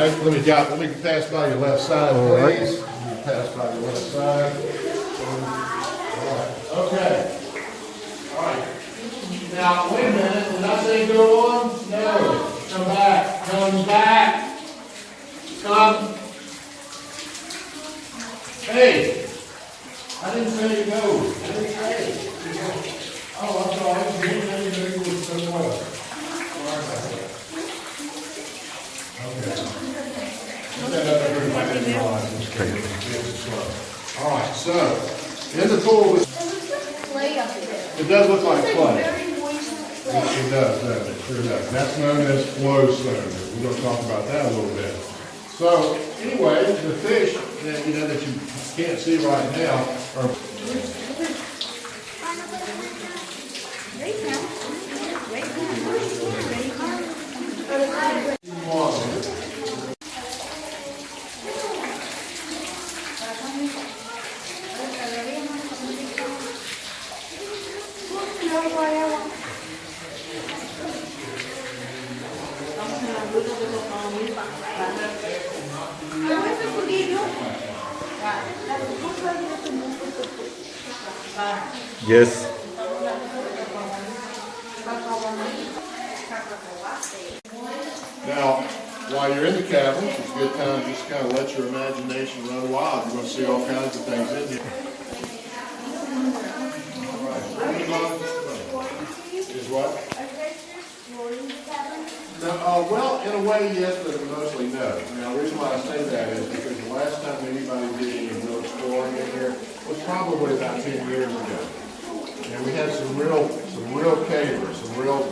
right, let me pass by your left side, please. Let me pass by your left side. All right, okay. All right. Now, wait a minute, did I say go on? No. Come back, come back. Come. Hey, I didn't say you go. I didn't say. Oh, I'm sorry. I didn't say you go somewhere. Sorry about that. Okay. All right, so in the pool, it does look like clay. It does, it sure does. That's known as flow stone. We're going to talk about that a little bit. So anyway, the fish that you can't see right now are. Yes. Now, while you're in the caverns, it's a good time to just kind of let your imagination run wild. You're going to see all kinds of things in here. All right. Is what? No, well, in a way, yes, but mostly no. Now, the reason why I say that is because the last time anybody did any real exploring in here was probably about 10 years ago. And we had some real cavers, some real,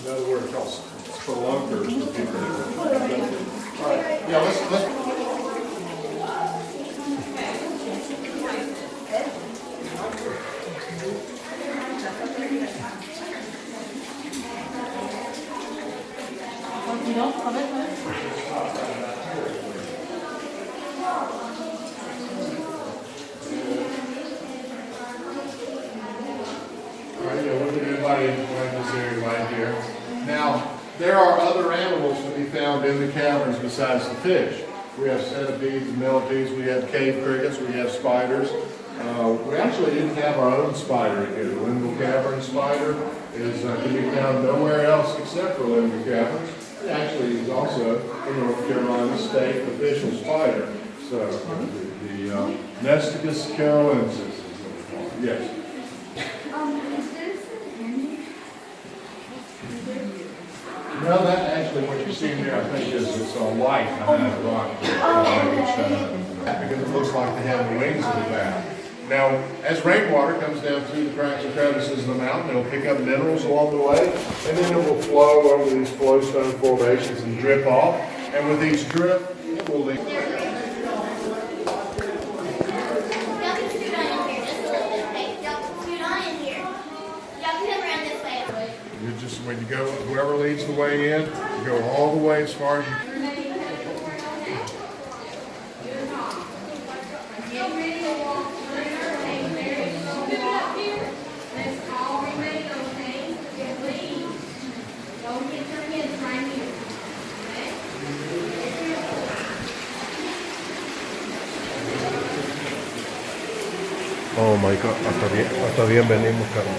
another word called spelunkers for people. All right, yeah, let's. Right here. Now, there are other animals to be found in the caverns besides the fish. We have centipedes, millipedes, we have cave crickets, we have spiders. We actually didn't have our own spider here. The Linville cavern spider can be found nowhere else except for Linville caverns. It actually is also a North Carolina state official spider. So, the Nesticus carolensis is what we call it. Yes. No, that actually, what you're seeing there, I think, is it's a light behind the rock. Because it looks like they have the wings of the bat. Now, as rainwater comes down through the cracks and crevices of the mountain, it'll pick up minerals along the way, and then it will flow over these flowstone formations and drip off. And with each drip, it will leave. When you go, whoever leads the way in, you go all the way as far as you can. Oh my God, hasta bien venimos, Carlos.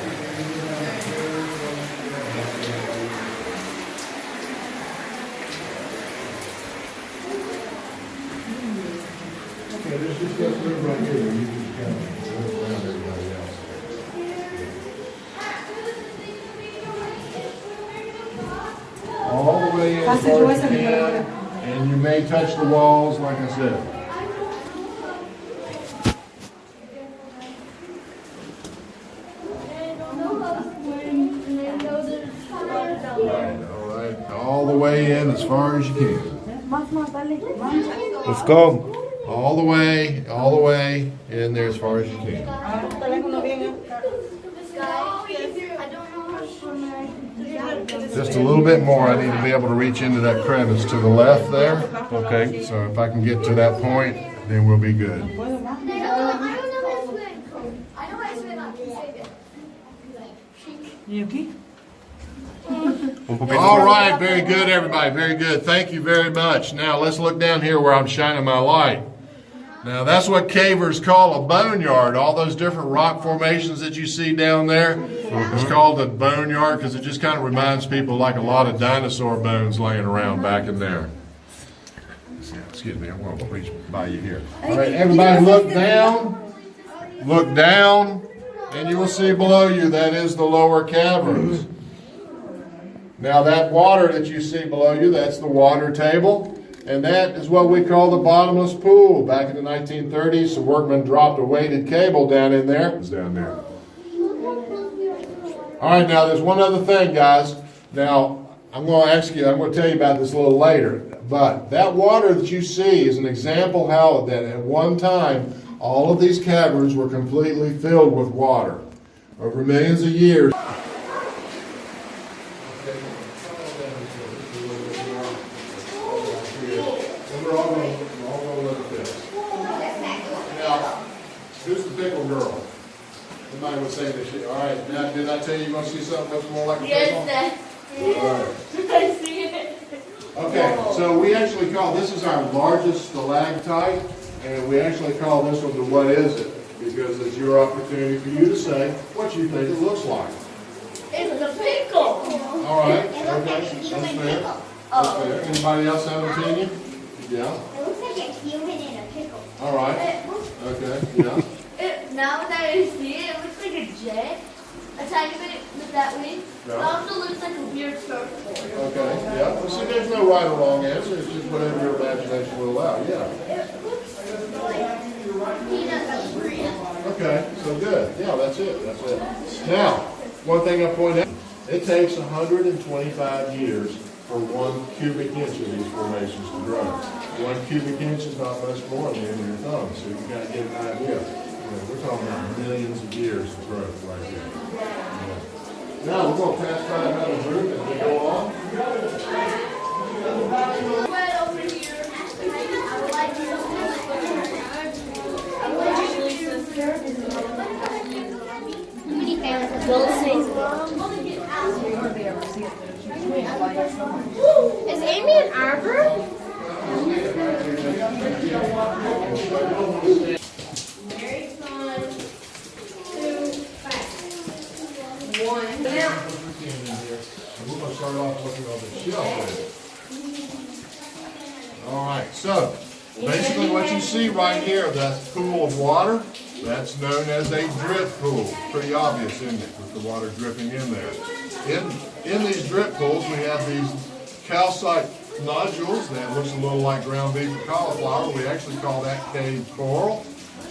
All the way in as far as you can, and you may touch the walls, like I said. All right, all the way in as far as you can. Let's go. All the way in there as far as you can. Just a little bit more. I need to be able to reach into that crevice to the left there. Okay. So if I can get to that point, then we'll be good. ¿Y aquí? Un poquito. All right, very good, everybody. Very good. Thank you very much. Now let's look down here where I'm shining my light. Now that's what cavers call a boneyard. All those different rock formations that you see down there, it's called a boneyard because it just kind of reminds people like a lot of dinosaur bones laying around back in there. Excuse me, I'm going to reach by you here. All right, everybody look down. Look down, and you will see below you that is the lower caverns. Now that water that you see below you, that's the water table. And that is what we call the bottomless pool. Back in the 1930s, some workmen dropped a weighted cable down in there. It's down there. All right, now there's one other thing, guys. Now, I'm going to tell you about this a little later. But that water that you see is an example how that at one time, all of these caverns were completely filled with water. Over millions of years. Who's the pickle girl? Somebody was saying this. All right, now did I tell you want to see something that's more like a pickle? Yes, Dad. I see it. Okay, so we actually call this is our largest stalactite, and we actually call this one the what is it? Because it's your opportunity for you to say what you think it looks like. It's a pickle. All right, okay, that's fair. That's fair. Anybody else have an opinion? Yeah. It looks like a human in a pickle. All right. Okay. Yeah. Now that I see it, it looks like a jet. A tiny bit that way. Yeah. It also looks like a weird surfboard. Okay. Yeah. Well, see, there's no right or wrong answer. It's just whatever your imagination will allow. Yeah. It looks like peanuts and bread. Okay. So good. Yeah. That's it. That's it. Now, one thing I point out: it takes 125 years for 1 cubic inch of these formations to grow. 1 cubic inch is not much more than the end of your thumb, so you got to get an idea. We're talking about millions of years of growth right here. Yeah. Now we're going to pass by another group as we go on. Right over here. I would like How many fans? Is Amy an arbor? One. We're going to start off looking on the shelf. All right, so basically what you see right here, that pool of water, that's known as a drip pool. Pretty obvious, isn't it, with the water dripping in there. In these drip pools, we have these calcite nodules that looks a little like ground beef or cauliflower. We actually call that cave coral.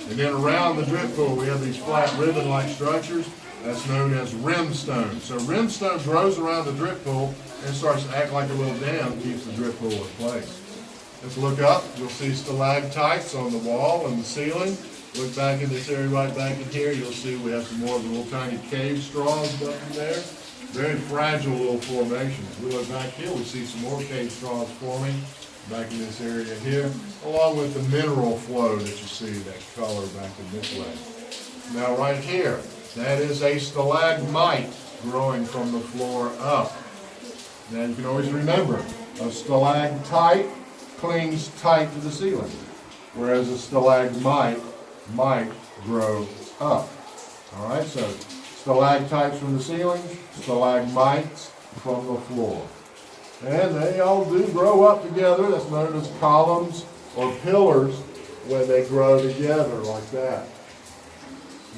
And then around the drip pool, we have these flat ribbon-like structures. That's known as rimstone. So rimstone grows around the drip pool and starts to act like a little dam, keeps the drip pool in place. Let's look up. You'll see stalactites on the wall and the ceiling. Look back in this area right back in here. You'll see we have some more of the little tiny cave straws up in there. Very fragile little formations. We look back here, we see some more cave straws forming back in this area here, along with the mineral flow that you see, that color back in this way. Now right here, that is a stalagmite growing from the floor up. Now you can always remember, a stalactite clings tight to the ceiling, whereas a stalagmite might grow up. All right, so stalactites from the ceiling, stalagmites from the floor. And they all do grow up together. That's known as columns or pillars when they grow together like that.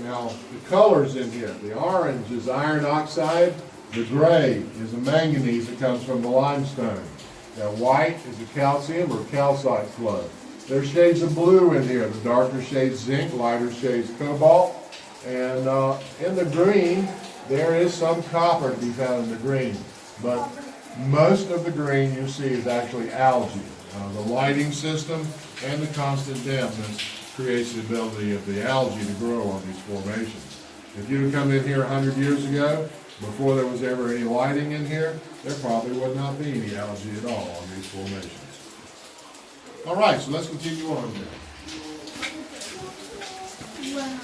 Now, the colors in here, the orange is iron oxide, the gray is a manganese that comes from the limestone. Now, white is a calcium or calcite flow. There's shades of blue in here, the darker shades zinc, lighter shades cobalt. And in the green, there is some copper to be found in the green. But most of the green you see is actually algae. The lighting system and the constant dampness creates the ability of the algae to grow on these formations. If you had come in here 100 years ago, before there was ever any lighting in here, there probably would not be any algae at all on these formations. All right, so let's continue on here. Wow.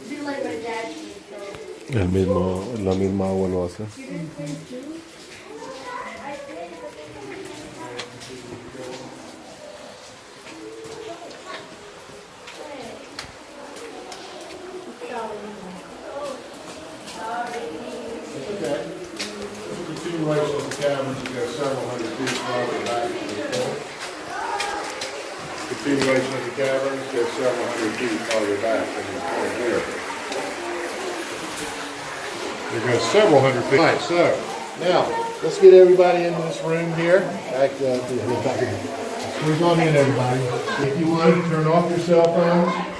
Do like my dad did, so. La misma agua lo hace. You didn't play too? Okay. This is a continuation of the caverns that go several hundred feet farther back from the point. Continuation of the caverns goes several hundred feet farther back from the point here. It goes several hundred feet. All right, so now let's get everybody into this room here. Back to the back. Who's on in, everybody? If you would, turn off your cell phones.